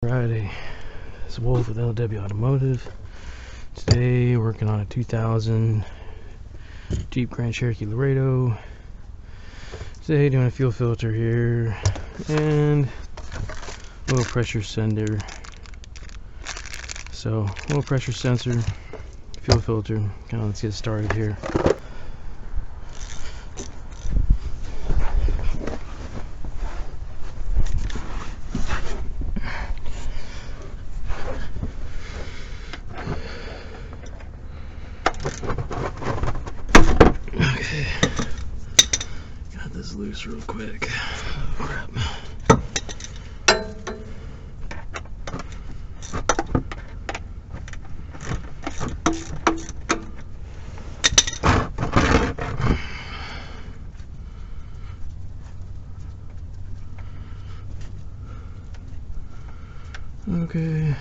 Friday, it's Wolf with LW Automotive. Today working on a 2000 Jeep Grand Cherokee Laredo. Today doing a fuel filter here and oil pressure sender. So oil pressure sensor, fuel filter. Kind of let's get started here. Okay, got this loose real quick. Oh, crap. Okay.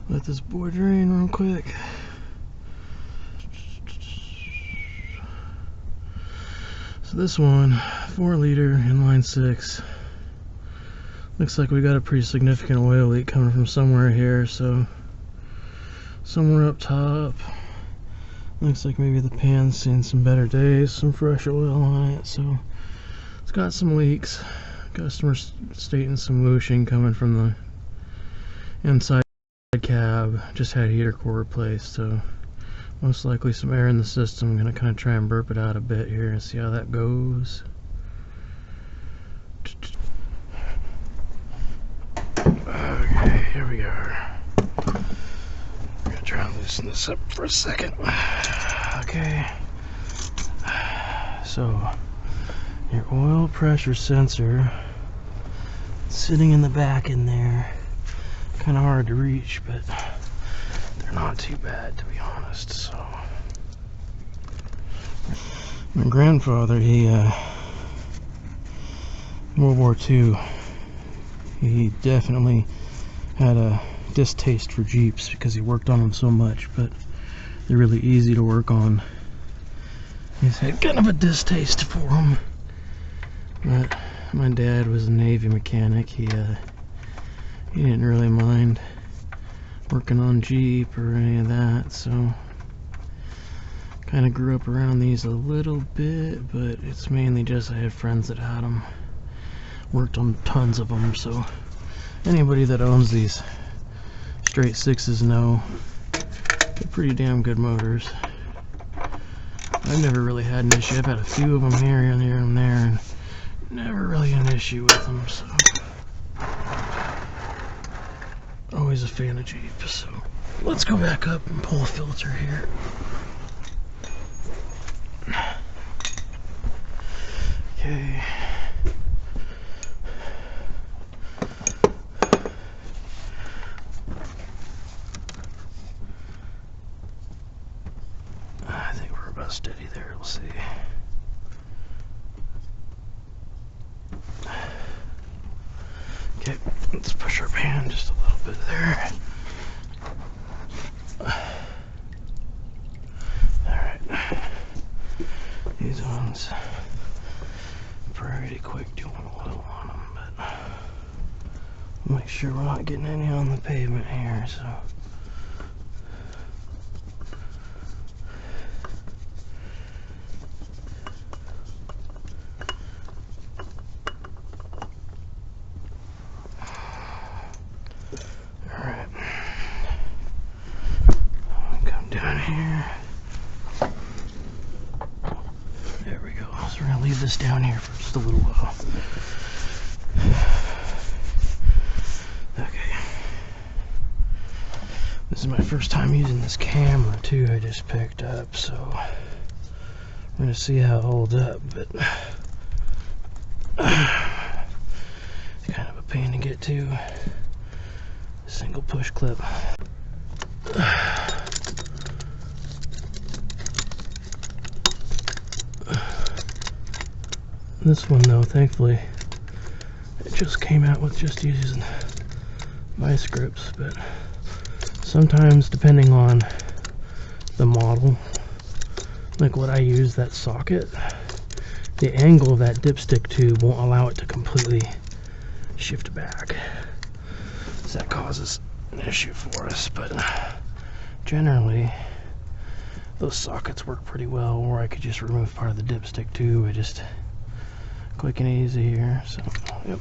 Let this board drain real quick. So this one, 4-liter inline 6. Looks like we got a pretty significant oil leak coming from somewhere here. So somewhere up top. Looks like maybe the pan's seen some better days, some fresh oil on it. So it's got some leaks. Customer stating some whooshing coming from the inside cab. Just had heater core replaced, so most likely some air in the system. I'm gonna kind of try and burp it out a bit here and see how that goes. Okay, here we go. I'm gonna try and loosen this up for a second. Okay, so your oil pressure sensor sitting in the back in there. Kind of hard to reach, but they're not too bad, to be honest. So my grandfather, he World War II, he definitely had a distaste for Jeeps because he worked on them so much, but they're really easy to work on. He's had kind of a distaste for them. But my dad was a Navy mechanic. He didn't really mind working on Jeep or any of that, so kind of grew up around these a little bit, but it's mainly just I had friends that had them, worked on tons of them. So anybody that owns these straight 6s know they're pretty damn good motors. I've never really had an issue. I've had a few of them here and here and there, and never really an issue with them. So always a fan of Jeep. So let's go back up and pull a filter here. Okay. I think we're about steady there. We'll see. Okay, let's push our pan just a little bit there. Alright. These ones pretty quick doing oil on them, but make sure we're not getting any on the pavement here, so. Down here. There we go. So we're gonna leave this down here for just a little while. Okay. This is my first time using this camera too. I just picked up, so we're gonna see how it holds up. But it's kind of a pain to get to. Single push clip. This one though, thankfully, it just came out with just using vice grips, but sometimes depending on the model, like what I use, that socket, the angle of that dipstick tube won't allow it to completely shift back. So that causes an issue for us, but generally those sockets work pretty well, or I could just remove part of the dipstick tube. I just quick and easy here. So, yep,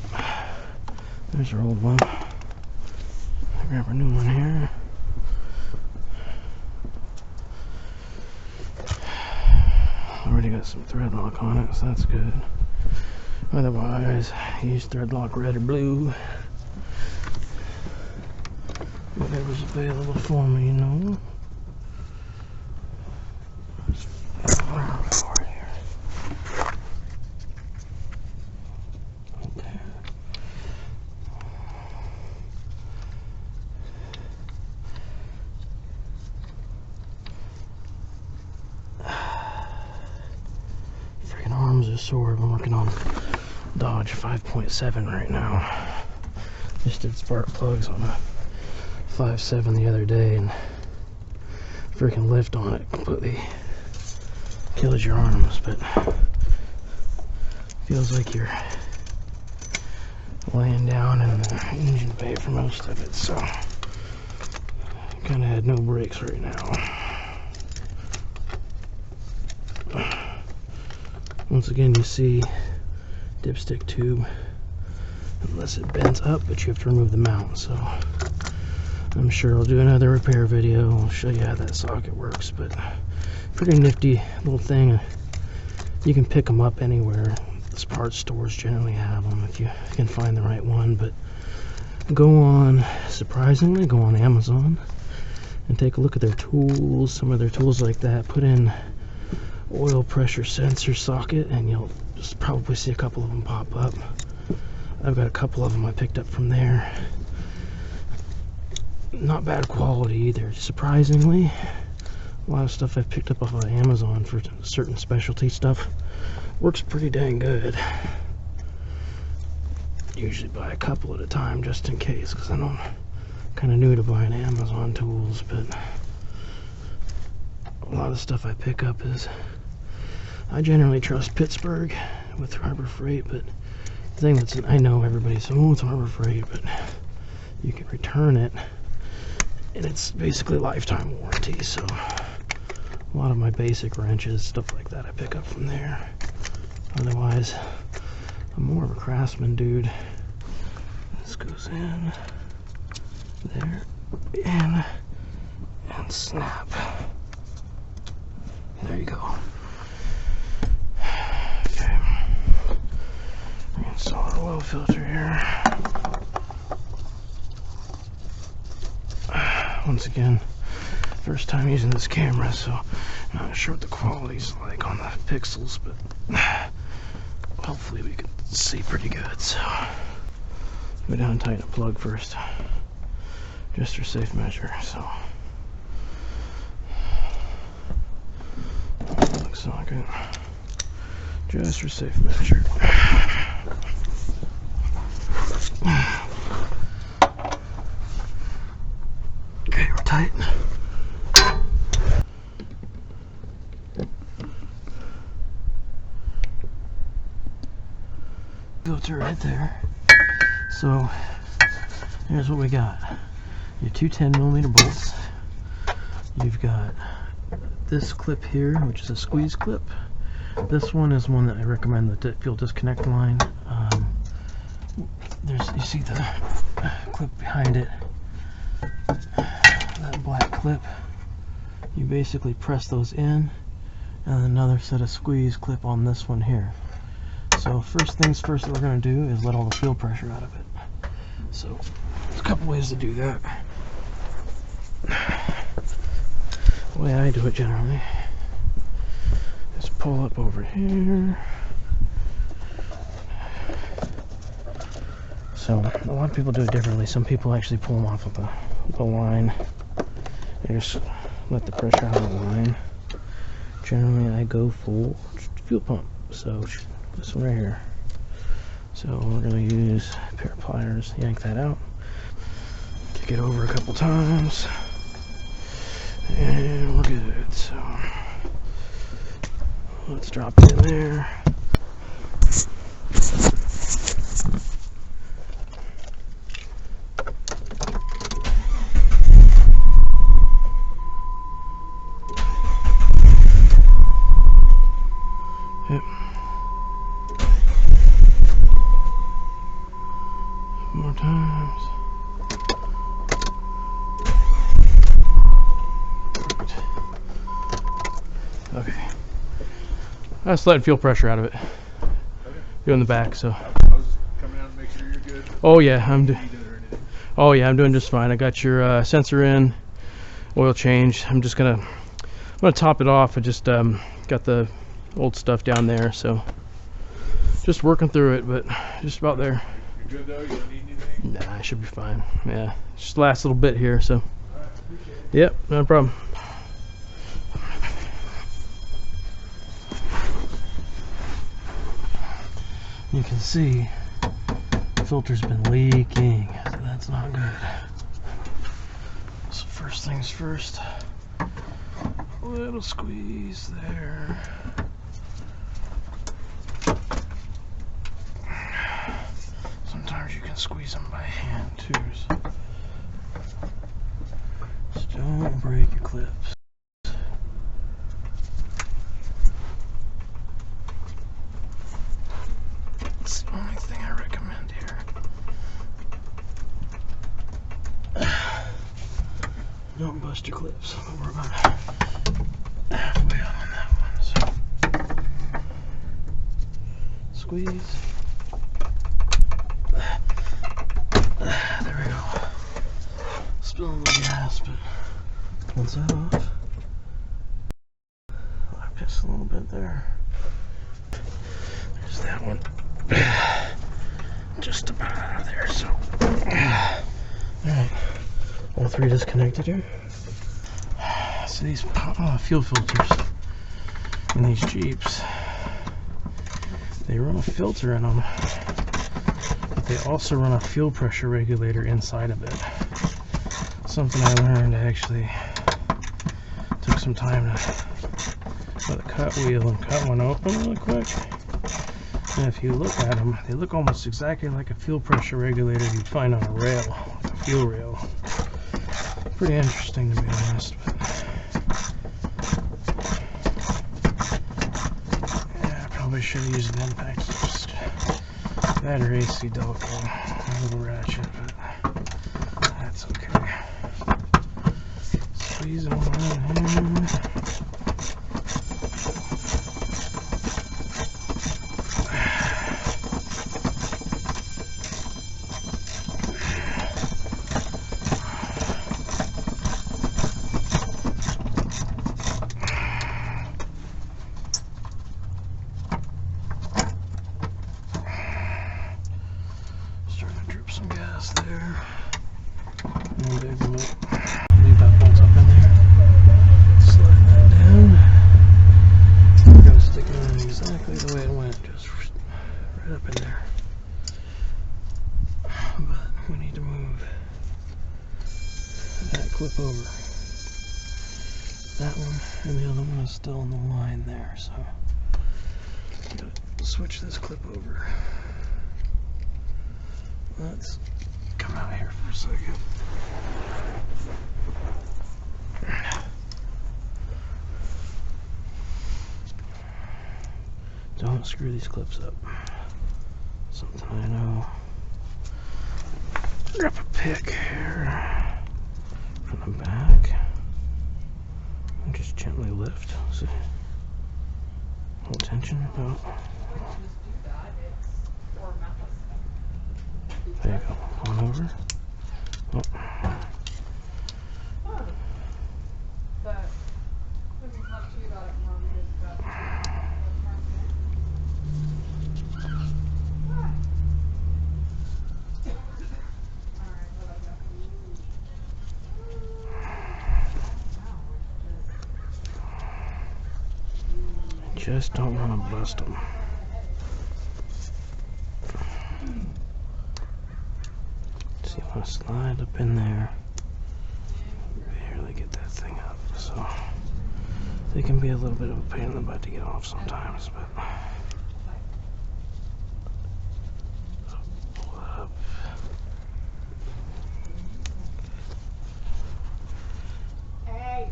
there's our old one. I'll grab our new one here. Already got some thread lock on it, so that's good. Otherwise, use thread lock red or blue. Whatever's available for me, you know. For it here. Okay. Freaking arms are sore. I've been working on Dodge 5.7 right now. Just did spark plugs on a 5.7 the other day, and freaking lift on it completely kills your arms, but feels like you're laying down in the engine bay for most of it, so kind of had no brakes right now. Once again, you see dipstick tube, unless it bends up, but you have to remove the mount, so I'm sure I'll do another repair video. I'll show you how that socket works, but pretty nifty little thing. You can pick them up anywhere. The parts stores generally have them if you can find the right one, but surprisingly, go on Amazon and take a look at their tools, some of their tools like that. Put in oil pressure sensor socket and you'll just probably see a couple of them pop up. I've got a couple of them I picked up from there. Not bad quality either, surprisingly. A lot of stuff I've picked up off of Amazon for certain specialty stuff works pretty dang good. Usually buy a couple at a time just in case, because I know I'm kind of new to buying Amazon tools, but a lot of stuff I pick up is, I generally trust Pittsburgh with Harbor Freight, but the thing that's, I know everybody says, oh, it's Harbor Freight, but you can return it and it's basically lifetime warranty. So a lot of my basic wrenches, stuff like that, I pick up from there. Otherwise, I'm more of a Craftsman dude. This goes in there and snap. There you go. Okay. Install our oil filter here. Once again, first time using this camera, so I'm not sure what the quality's like on the pixels, but hopefully we can see pretty good. So go down and tighten a plug first, just for safe measure. So looks like it, just for safe measure. Okay, we're tight. Filter right there. So here's what we got. Your two 10mm bolts. You've got this clip here, which is a squeeze clip. This one is one that I recommend, the fuel disconnect line. You see the clip behind it, that black clip. You basically press those in, and another set of squeeze clip on this one here. So first things first that we're going to do is let all the fuel pressure out of it. So there's a couple ways to do that. The way I do it generally is pull up over here. So a lot of people do it differently. Some people actually pull them off of the line. They just let the pressure out of the line. Generally I go full fuel pump. So this one right here. So we're going to use a pair of pliers, yank that out, kick it over a couple times, and we're good. So let's drop it in there. Okay. I was letting fuel pressure out of it. Okay. Doing the back, so. I was just coming out to make sure you're good. Oh yeah, I'm doing just fine. I got your sensor in, oil change. I'm gonna top it off. I just got the old stuff down there, so just working through it, but just about there. You're good though? You don't need anything? Nah, I should be fine. Yeah, just the last little bit here, so. Alright, appreciate it. Yep, no problem. You can see the filter's been leaking, so that's not good. So first things first, a little squeeze there. Sometimes you can squeeze them by hand too, so just don't break your clips. That's the only thing I recommend here. Don't bust your clips, but we're about halfway on that one, so squeeze. There we go. Spilling a little gas, but once that off, I pissed a little bit there. There's that one. Just about out of there, so. Alright. All three disconnected here. So these fuel filters in these Jeeps, they run a filter in them, but they also run a fuel pressure regulator inside of it. Something I learned, I actually took some time to with a cut wheel and cut one open really quick. And if you look at them, they look almost exactly like a fuel pressure regulator you'd find on a rail, like a fuel rail. Pretty interesting, to be honest. But yeah, I probably should have used an impact. Just that or AC Delco, a little ratchet, but that's okay. Squeeze them around here. Starting to drip some gas there. And big them up. Leave that bolt up in there. Slide that down. We're going to stick it in exactly the way it went, just right up in there. But we need to move that clip over. That one and the other one is still in the line there, so gotta switch this clip over. Let's come out here for a second. Don't screw these clips up. Something I know. Grab a pick here from the back and just gently lift. See? Hold tension. Oh. There you go. One over. Oh. Just don't want to bust them. So you want to slide up in there, barely get that thing up. So they can be a little bit of a pain in the butt to get off sometimes, but pull it up. Hey.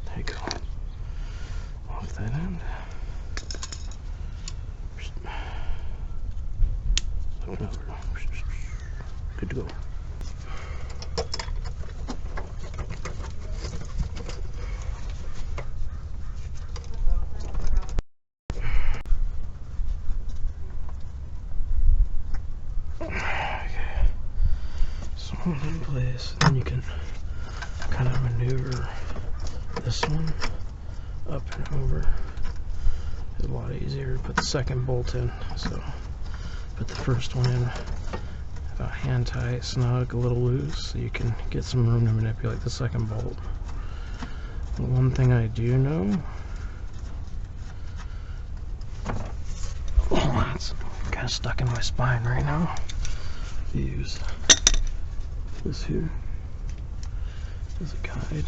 There you go. Off that end. Open over. Good to go. hold it in place. Then you can kind of maneuver this one up and over. It's a lot easier to put the second bolt in. So put the first one in about hand tight, snug, a little loose, so you can get some room to manipulate the second bolt. But one thing I do know, oh, that's kind of stuck in my spine right now. Use this here as a guide.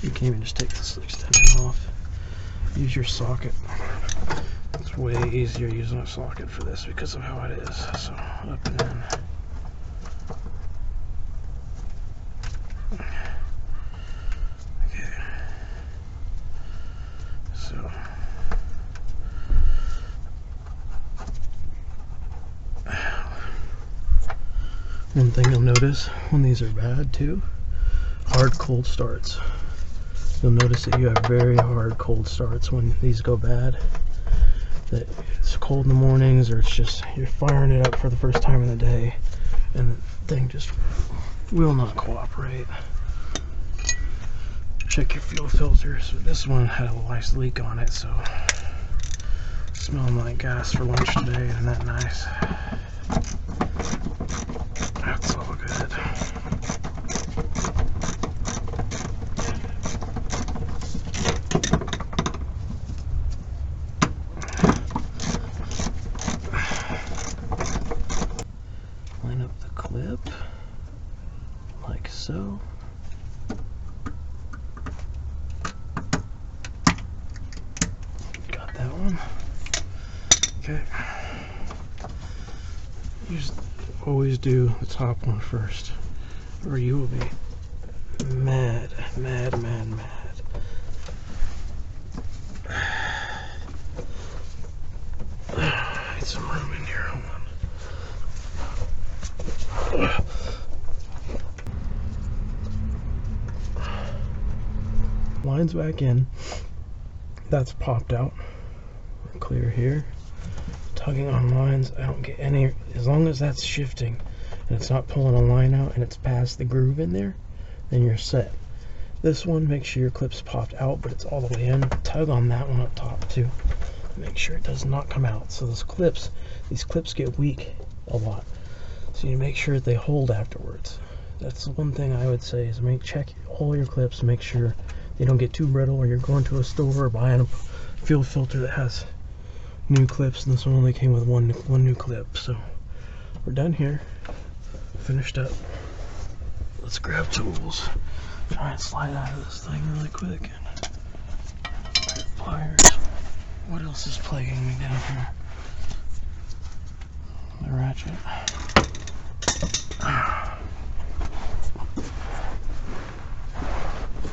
You can even just take this extension off. Use your socket. It's way easier using a socket for this because of how it is. So up and in. Okay. So one thing you'll notice when these are bad too, hard cold starts. You'll notice that you have very hard cold starts when these go bad. That it's cold in the mornings, or it's just you're firing it up for the first time in the day and the thing just will not cooperate. Check your fuel filters. This one had a nice leak on it, so smelling like gas for lunch today. Isn't that nice? That's all good. Line up the clip like so. Got that one. Okay. Always do the top one first, or you will be mad. Need some room in here. Hold on. Lines back in. That's popped out. We're clear here. Tugging on lines, I don't get any, as long as that's shifting and it's not pulling a line out and it's past the groove in there, then you're set. This one, make sure your clip's popped out but it's all the way in. Tug on that one up top too. Make sure it does not come out. So these clips get weak a lot. So you make sure that they hold afterwards. That's the one thing I would say is check all your clips, make sure they don't get too brittle, or you're going to a store or buying a fuel filter that has new clips, and this one only came with one new clip. So we're done here, finished up. Let's grab tools, try and slide out of this thing really quick. And pliers. What else is plaguing me down here? The ratchet.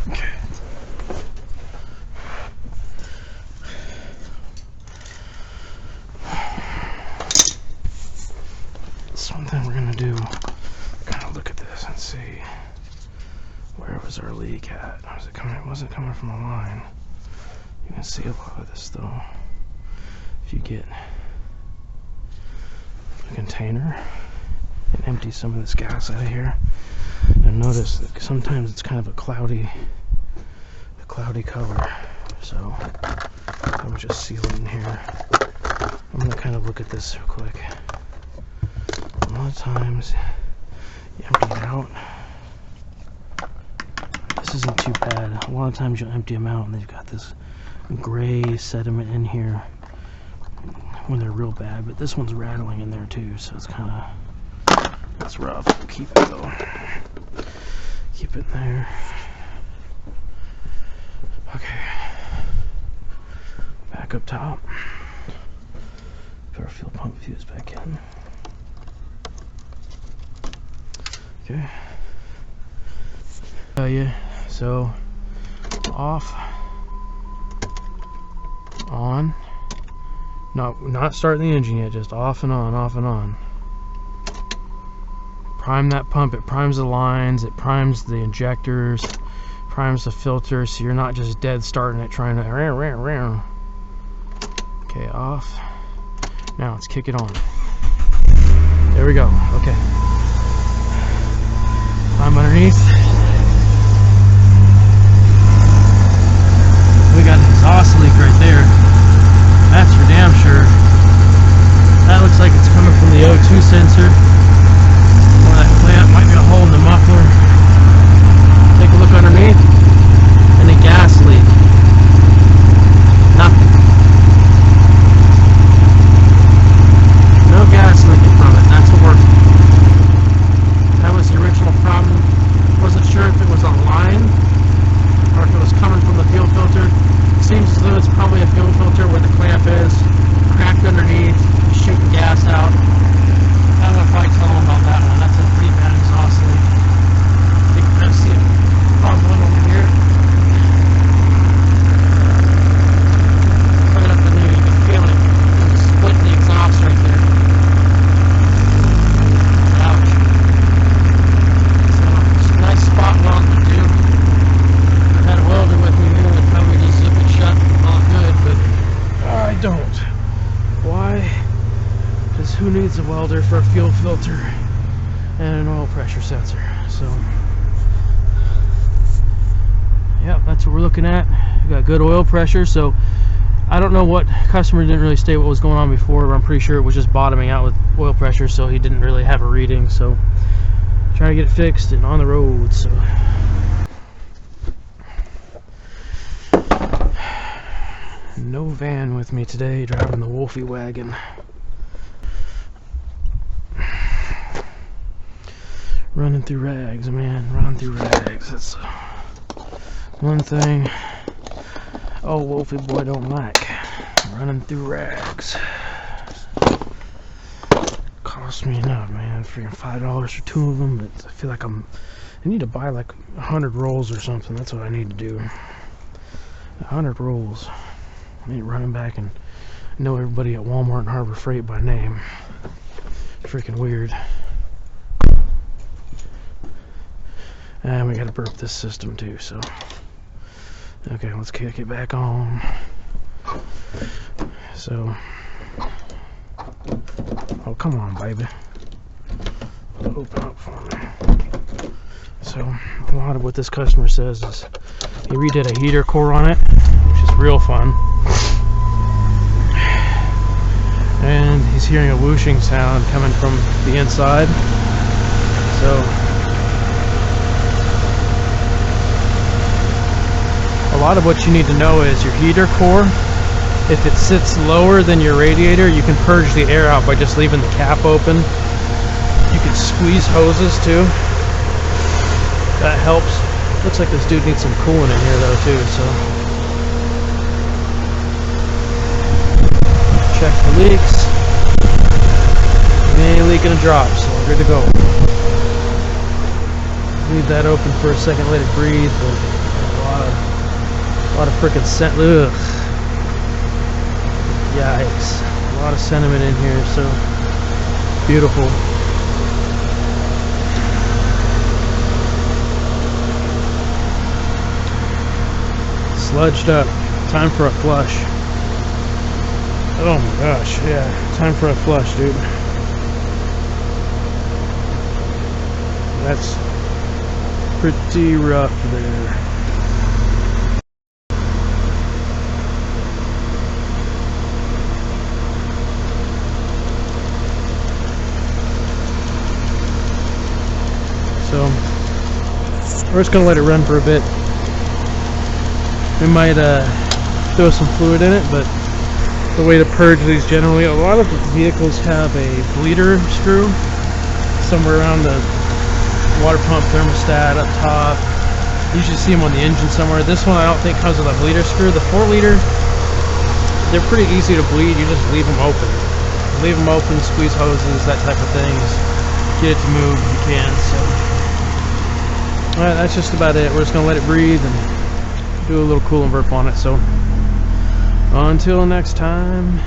Okay. Something we're gonna do, kind of look at this and see where was our leak at. Was it coming? It wasn't coming from the line. You can see a lot of this though. If you get a container and empty some of this gas out of here, you'll notice that sometimes it's kind of a cloudy color. So I'm just seal it in here. I'm gonna kind of look at this real quick. A lot of times you empty it out. This isn't too bad. A lot of times you'll empty them out and they've got this gray sediment in here when they're real bad, but this one's rattling in there too, so it's kind of, it's rough. Keep it though. Keep it there. Okay. Back up top. Put our fuel pump fuse back in. Okay. So off, on, not starting the engine yet, just off and on, off and on. Prime that pump, it primes the lines, it primes the injectors, primes the filter, so you're not just dead starting it trying to okay, off. Now let's kick it on. There we go. Okay. Climb underneath. We got an exhaust leak right there. That's for damn sure. That looks like it's coming from the O2 sensor. Or that clamp, might be a hole in the muffler. Take a look underneath. And a gas leak. Nothing. No gas leaking from it. That's what we're. That was the original problem. Wasn't sure if it was a line or if it was coming from the fuel filter. It seems as though it's probably a fuel filter where the clamp is cracked underneath, shooting gas out. I'm gonna probably tell them about that one. That's a pretty bad exhaust leak. You can kind of see it bubbling over here. Put it up the new, you can feel it. It's splitting the exhaust right there. Ouch. So, it's a nice spot weld to do. I had a welder with me here that probably just zip it shut all good, but I don't. Why? Because who needs a welder for a fuel filter and an oil pressure sensor? So, yep, that's what we're looking at. We got good oil pressure, so I don't know what customer didn't really state what was going on before, but I'm pretty sure it was just bottoming out with oil pressure, so he didn't really have a reading. So, trying to get it fixed and on the road. So, no van with me today, driving the Wolfie wagon. Running through rags, man. Running through rags. That's one thing old Wolfie boy don't like. Running through rags. Cost me enough, man. Freaking $5 for 2 of them. But I feel like I need to buy like 100 rolls or something. That's what I need to do. 100 rolls. I ain't running back and know everybody at Walmart and Harbor Freight by name. Freaking weird. And we gotta burp this system too, so. Okay, let's kick it back on. So. Oh, come on, baby. Open up for me. So, a lot of what this customer says is he redid a heater core on it, which is real fun. And he's hearing a whooshing sound coming from the inside. So, a lot of what you need to know is your heater core, if it sits lower than your radiator, you can purge the air out by just leaving the cap open. You can squeeze hoses too. That helps. Looks like this dude needs some cooling in here though too, so. Check the leaks. He ain't leaking a drop, so we're good to go. Leave that open for a second, let it breathe, but a lot of frickin' scent. Ugh. Yikes. A lot of sentiment in here, so beautiful. Sludged up. Time for a flush. Oh my gosh, yeah. Time for a flush, dude. That's pretty rough there. So, we're just going to let it run for a bit. We might throw some fluid in it, but the way to purge these generally, a lot of vehicles have a bleeder screw somewhere around the water pump thermostat up top. You usually see them on the engine somewhere. This one I don't think comes with a bleeder screw. The 4 liter, they're pretty easy to bleed. You just leave them open. Leave them open, squeeze hoses, that type of thing. Get it to move if you can. So, alright, that's just about it. We're just going to let it breathe and do a little coolant burp on it. So, until next time.